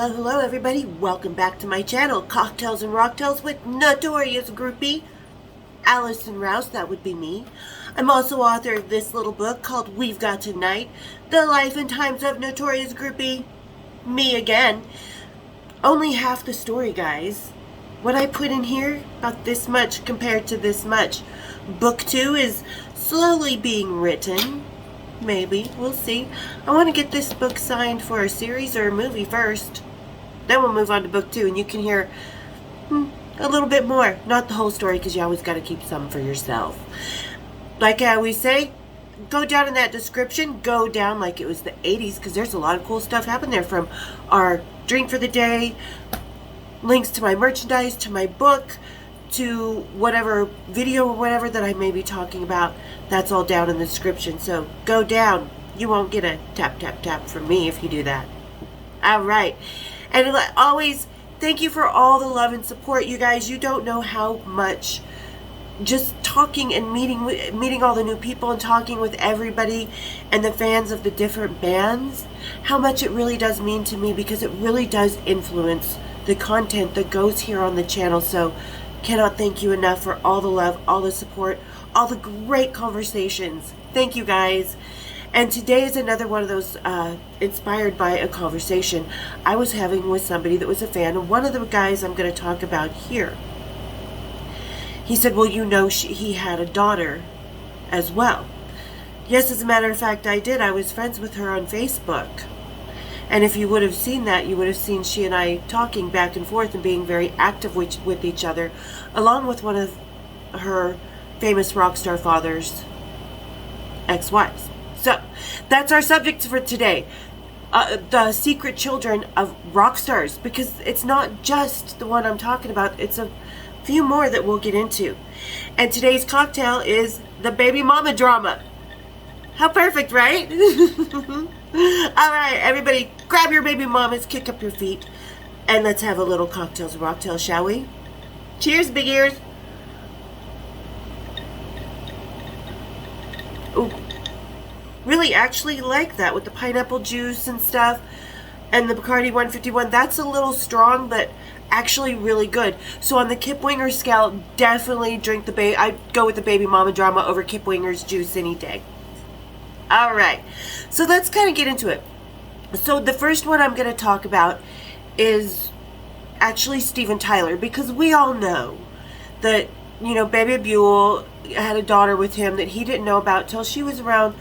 Hello everybody. Welcome back to my channel, Cocktails and Rocktails with notorious groupie Allison Rouse, that would be me. I'm also author of this little book called We've Got Tonight, The Life and Times of Notorious Groupie, me again. Only half the story, guys. What I put in here, about this much compared to this much. Book 2 is slowly being written. Maybe. We'll see. I want to get this book signed for a series or a movie first. Then we'll move on to book 2 and you can hear a little bit more. Not the whole story because you always got to keep some for yourself. Like I always say, go down in that description. Go down like it was the 80s because there's a lot of cool stuff happening there, from our drink for the day, links to my merchandise, to my book, to whatever video or whatever that I may be talking about. That's all down in the description, so go down. You won't get a tap tap tap from me if you do that. Alright, and always, thank you for all the love and support, you guys. You don't know how much just talking and meeting all the new people and talking with everybody and the fans of the different bands, how much it really does mean to me, because it really does influence the content that goes here on the channel. So cannot thank you enough for all the love, all the support, all the great conversations. Thank you, guys. And today is another one of those inspired by a conversation I was having with somebody that was a fan of one of the guys I'm going to talk about here. He said, well, you know, he had a daughter as well. Yes, as a matter of fact, I did. I was friends with her on Facebook. And if you would have seen that, you would have seen she and I talking back and forth and being very active with each other, along with one of her famous rock star father's ex-wives. So, that's our subject for today. The secret children of rock stars. Because it's not just the one I'm talking about. It's a few more that we'll get into. And today's cocktail is the baby mama drama. How perfect, right? Alright, everybody, grab your baby mamas, kick up your feet, and let's have a little cocktails and rocktails, shall we? Cheers, big ears. Ooh. Really actually like that with the pineapple juice and stuff, and the Bacardi 151. That's a little strong, but actually really good. So on the Kip Winger scale, definitely drink the I'd go with the baby mama drama over Kip Winger's juice any day. Alright, so let's kind of get into it. So the first one I'm going to talk about is actually Steven Tyler, because we all know that, you know, Baby Buell had a daughter with him that he didn't know about till she was around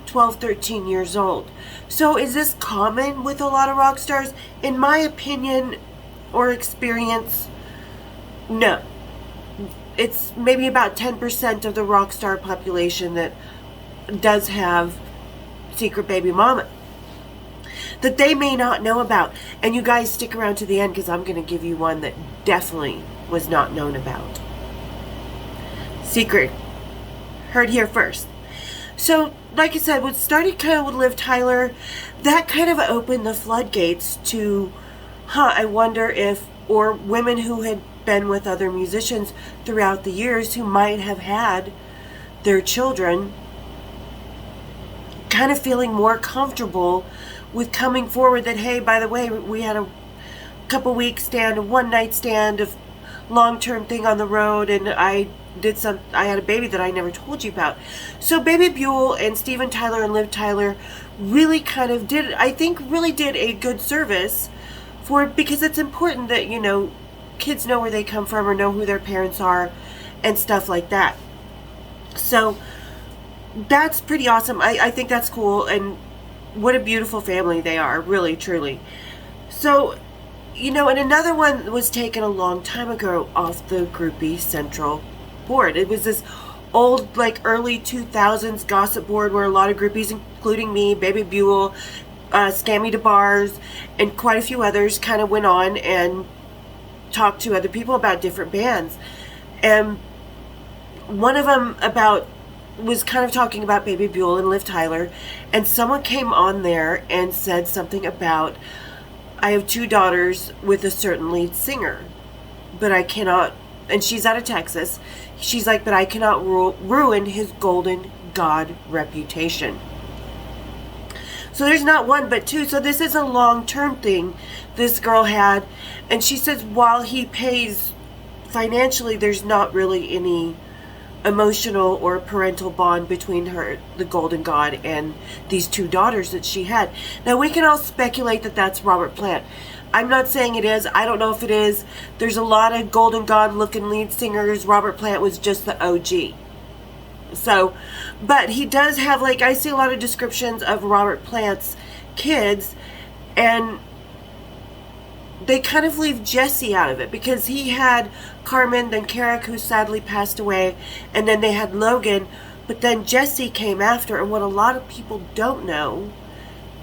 12, 13 years old. So is this common with a lot of rock stars? In my opinion or experience, no. It's maybe about 10% of the rock star population that does have secret baby mama that they may not know about. And you guys stick around to the end because I'm going to give you one that definitely was not known about. Secret. Heard here first. So, like I said, what started kind of with Liv Tyler, that kind of opened the floodgates to, I wonder if, or women who had been with other musicians throughout the years who might have had their children kind of feeling more comfortable with coming forward that, hey, by the way, we had a couple weeks stand, a one night stand, of long-term thing on the road, and I had a baby that I never told you about. So Baby Buell and Steven Tyler and Liv Tyler really kind of did a good service for, because it's important that, you know, kids know where they come from or know who their parents are and stuff like that. So that's pretty awesome. I think that's cool, and what a beautiful family they are, really, truly. So, you know, and another one was taken a long time ago off the Groupie Central board. It was this old, like, early 2000s gossip board where a lot of groupies, including me, Baby Buell, Scammy DeBars, and quite a few others kind of went on and talked to other people about different bands. And one of them was kind of talking about Baby Buell and Liv Tyler, and someone came on there and said something about, I have 2 daughters with a certain lead singer, but I cannot, and she's out of Texas, she's like, but I cannot ruin his golden god reputation. So there's not one but two. So this is a long-term thing this girl had. And she says while he pays financially, there's not really any emotional or parental bond between her, the Golden God, and these two daughters that she had. Now we can all speculate that that's Robert Plant. I'm not saying it is. I don't know if it is. There's a lot of Golden God looking lead singers. Robert Plant was just the OG. So, but he does have, like, I see a lot of descriptions of Robert Plant's kids, and they kind of leave Jesse out of it, because he had Carmen, then Carrick, who sadly passed away, and then they had Logan, but then Jesse came after. And what a lot of people don't know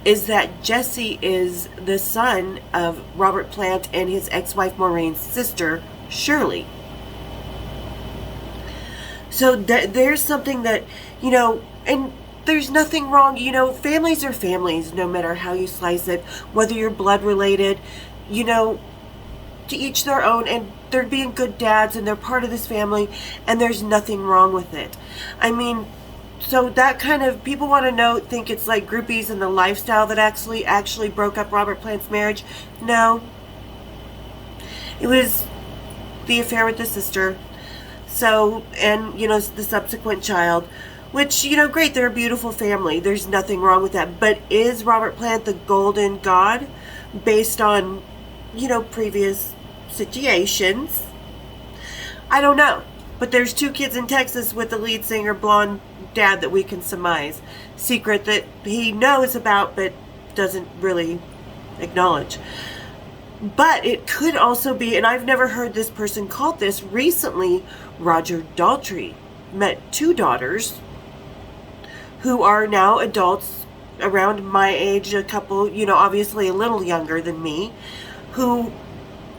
is that Jesse is the son of Robert Plant and his ex-wife Maureen's sister, Shirley. So there's something that, you know, and there's nothing wrong, you know, families are families, no matter how you slice it, whether you're blood related, you know, to each their own, and they're being good dads, and they're part of this family, and there's nothing wrong with it. I mean, so that kind of, people want to know, think it's like groupies and the lifestyle that actually broke up Robert Plant's marriage. No. It was the affair with the sister. So, and, you know, the subsequent child, which, you know, great, they're a beautiful family. There's nothing wrong with that. But is Robert Plant the Golden God based on, you know, previous situations? I don't know. But there's two kids in Texas with the lead singer, blonde dad, that we can surmise. Secret that he knows about but doesn't really acknowledge. But it could also be, and I've never heard this person called this, recently Roger Daltrey met two daughters who are now adults around my age, a couple, you know, obviously a little younger than me, who,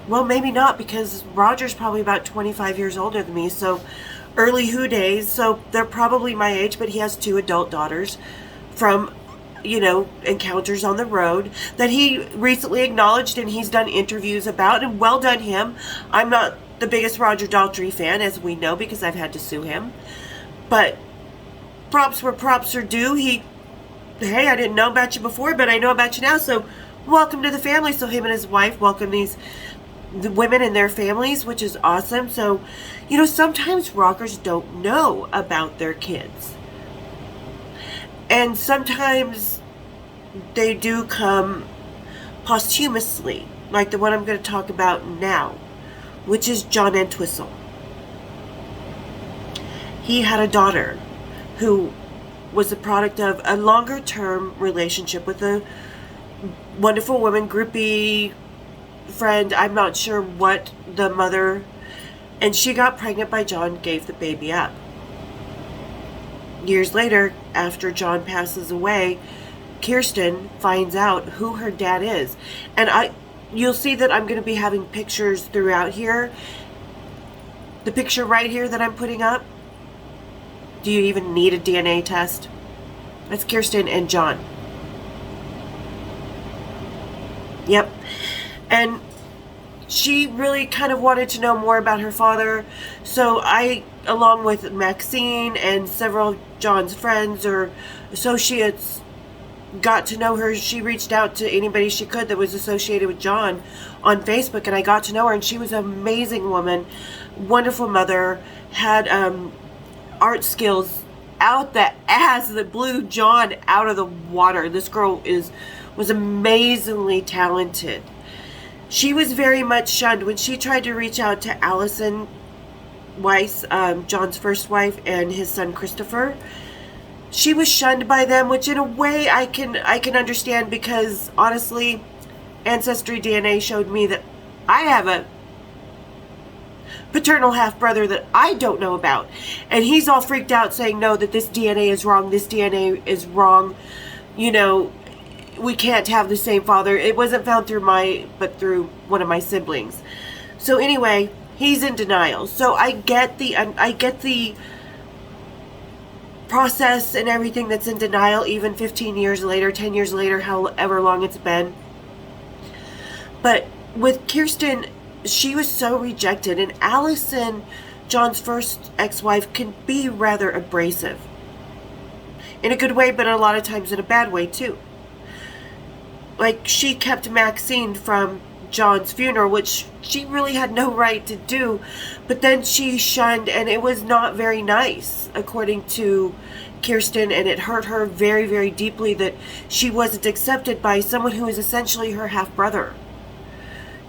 well, maybe not, because Roger's probably about 25 years older than me, so early Who days, so they're probably my age, but he has two adult daughters from, you know, encounters on the road that he recently acknowledged, and he's done interviews about, and well done him. I'm not the biggest Roger Daltrey fan, as we know, because I've had to sue him, but props where props are due. Hey, I didn't know about you before, but I know about you now, so welcome to the family. So him and his wife welcome the women and their families, which is awesome. So, you know, sometimes rockers don't know about their kids. And sometimes they do come posthumously, like the one I'm going to talk about now, which is JohnTwistle. He had a daughter who was a product of a longer-term relationship with a wonderful woman, groupie friend. I'm not sure what the mother, and she got pregnant by John, gave the baby up. Years later, after John passes away, Kirsten finds out who her dad is. And you'll see that I'm going to be having pictures throughout here. The picture right here that I'm putting up, do you even need a DNA test? That's Kirsten and John. Yep. And she really kind of wanted to know more about her father. So I, along with Maxine and several of John's friends or associates, got to know her. She reached out to anybody she could that was associated with John on Facebook, and I got to know her, and she was an amazing woman, wonderful mother, had art skills out the ass that blew John out of the water. This girl was amazingly talented. She was very much shunned when she tried to reach out to Allison Weiss, John's first wife, and his son Christopher. She was shunned by them, which in a way I can understand, because honestly, Ancestry DNA showed me that I have a paternal half-brother that I don't know about, and he's all freaked out saying, no, that this DNA is wrong, this DNA is wrong, you know, we can't have the same father. It wasn't found but through one of my siblings. So anyway, he's in denial. So I get the process and everything that's in denial, even 15 years later, 10 years later, however long it's been. But with Kirsten, she was so rejected, and Allison, John's first ex-wife, can be rather abrasive. In a good way, but a lot of times in a bad way too. like, she kept Maxine from John's funeral, which she really had no right to do, but then she shunned, and it was not very nice, according to Kirsten, and it hurt her very, very deeply that she wasn't accepted by someone who is essentially her half-brother.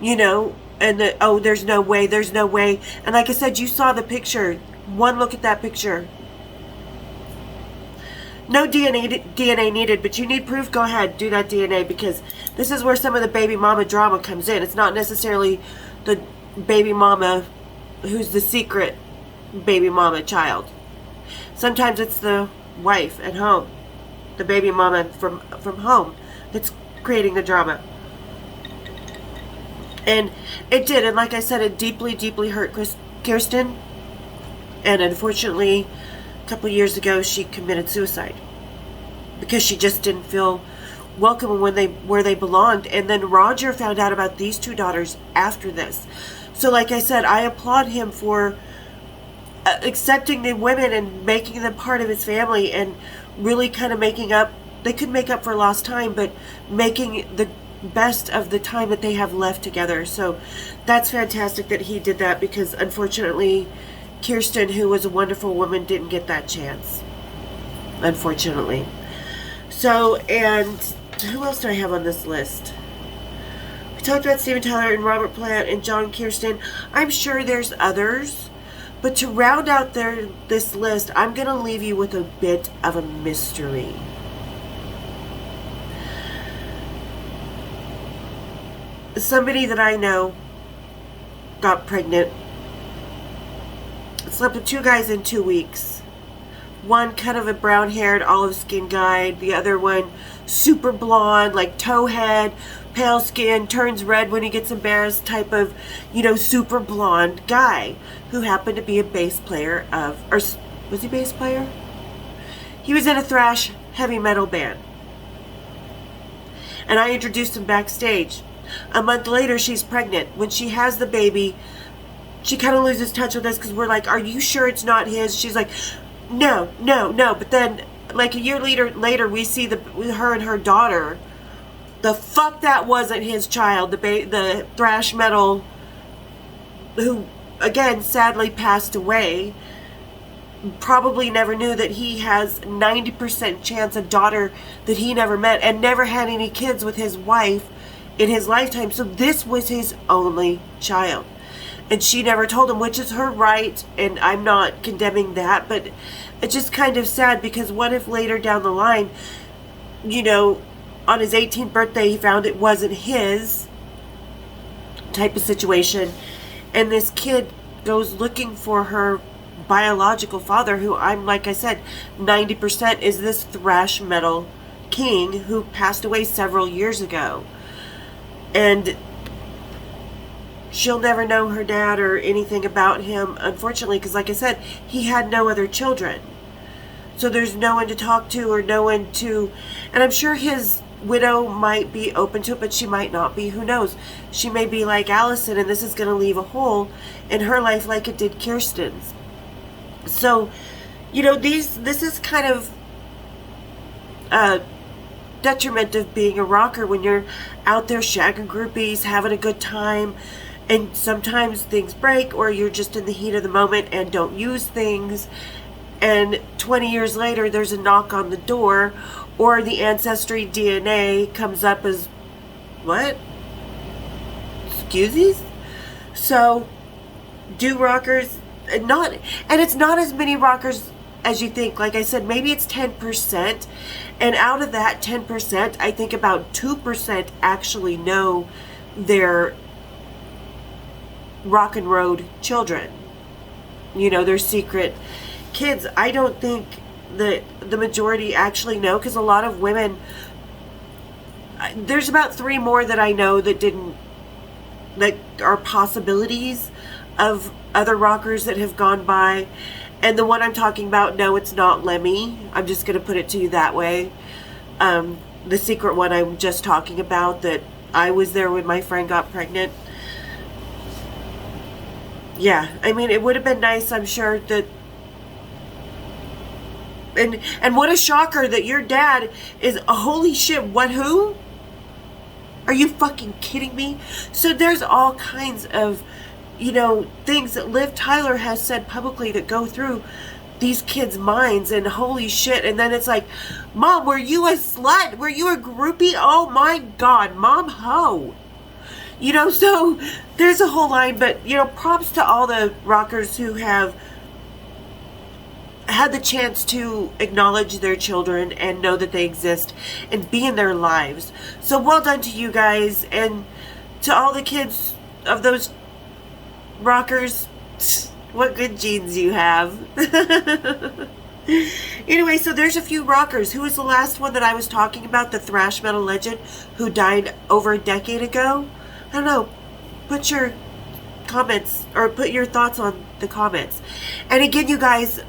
You know, and oh, there's no way, and like I said, you saw the picture. One look at that picture. No DNA needed, but you need proof, go ahead, do that DNA, because this is where some of the baby mama drama comes in. It's not necessarily the baby mama who's the secret baby mama child. Sometimes it's the wife at home, the baby mama from home, that's creating the drama. And it did, and like I said, it deeply, deeply hurt Kirsten. And unfortunately, a couple years ago, she committed suicide because she just didn't feel welcome where they belonged. And then Roger found out about these two daughters after this. So like I said, I applaud him for accepting the women and making them part of his family, and really kind of making up. They could make up for lost time, but making the best of the time that they have left together. So that's fantastic that he did that, because unfortunately Kirsten, who was a wonderful woman, didn't get that chance, unfortunately. So, and who else do I have on this list? We talked about Steven Tyler and Robert Plant and John Kirsten. I'm sure there's others, but to round out this list, I'm going to leave you with a bit of a mystery. Somebody that I know got pregnant, slept with two guys in 2 weeks. One kind of a brown-haired, olive-skinned guy. The other one super blonde, like towhead, pale skin, turns red when he gets embarrassed type of, you know, super blonde guy who happened to be a bass player of, or was he a bass player? He was in a thrash heavy metal band. And I introduced him backstage. A month later, she's pregnant. When she has the baby, she kind of loses touch with us because we're like, are you sure it's not his? She's like, no. But then, like a year later, we see her and her daughter. The fuck that wasn't his child. The thrash metal, who, again, sadly passed away, probably never knew that he has 90% chance a daughter that he never met and never had any kids with his wife in his lifetime. So this was his only child. And she never told him, which is her right, and I'm not condemning that, but it's just kind of sad, because what if later down the line, you know, on his 18th birthday, he found it wasn't his type of situation, and this kid goes looking for her biological father, who I'm, like I said, 90% is this thrash metal king who passed away several years ago. And she'll never know her dad or anything about him, unfortunately, because like I said, he had no other children. So there's no one to talk to or no one to... And I'm sure his widow might be open to it, but she might not be. Who knows? She may be like Allison, and this is going to leave a hole in her life like it did Kirsten's. So, you know, this is kind of detriment of being a rocker when you're out there shagging groupies, having a good time, and sometimes things break, or you're just in the heat of the moment and don't use things, and 20 years later there's a knock on the door, or the ancestry DNA comes up as, what? Excuse? So, do rockers, and it's not as many rockers as you think. Like I said, maybe it's 10%, and out of that 10%, I think about 2% actually know their rock and road children. You know, their secret kids. I don't think that the majority actually know, because a lot of women, there's about 3 more that I know that didn't, that are possibilities of other rockers that have gone by. And the one I'm talking about, no, it's not Lemmy. I'm just going to put it to you that way. The secret one I'm just talking about, that I was there when my friend got pregnant. Yeah, I mean, it would have been nice, I'm sure, that... And what a shocker that your dad is... holy shit, what, who? Are you fucking kidding me? So there's all kinds of, things that Liv Tyler has said publicly that go through these kids' minds, and holy shit. And then it's like, Mom, were you a slut? Were you a groupie? Oh my God, Mom, ho. So there's a whole line, but, props to all the rockers who have had the chance to acknowledge their children and know that they exist and be in their lives. So well done to you guys, and to all the kids of those rockers, what good genes you have. Anyway, so there's a few rockers. Who was the last one that I was talking about? The thrash metal legend who died over a decade ago? I don't know. Put your comments, or put your thoughts on the comments. And again, you guys,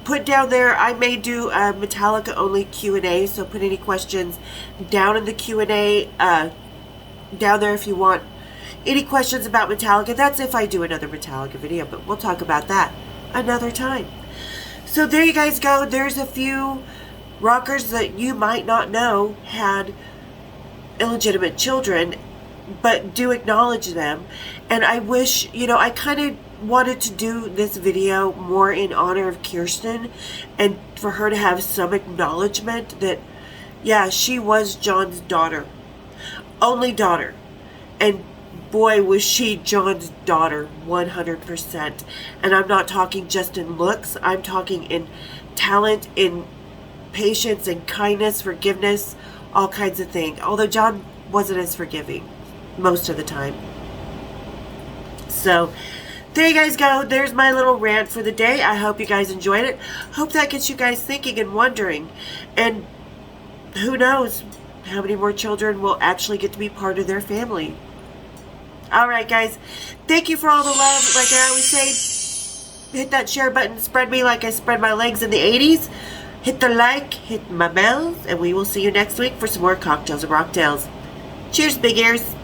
put down there, I may do a Metallica only Q&A, so put any questions down in the Q&A down there if you want any questions about Metallica. That's if I do another Metallica video, but we'll talk about that another time. So there you guys go. There's a few rockers that you might not know had illegitimate children, but do acknowledge them. And I wish, I kind of wanted to do this video more in honor of Kirsten, and for her to have some acknowledgement that, yeah, she was John's daughter. Only daughter. And boy, was she John's daughter, 100%. And I'm not talking just in looks. I'm talking in talent, in patience, and kindness, forgiveness, all kinds of things. Although John wasn't as forgiving most of the time. So there you guys go. There's my little rant for the day. I hope you guys enjoyed it. Hope that gets you guys thinking and wondering. And who knows how many more children will actually get to be part of their family. Alright guys, thank you for all the love. Like I always say, hit that share button, spread me like I spread my legs in the 80s. Hit the like, hit my bells, and we will see you next week for some more Cocktails and Rocktails. Cheers, big ears.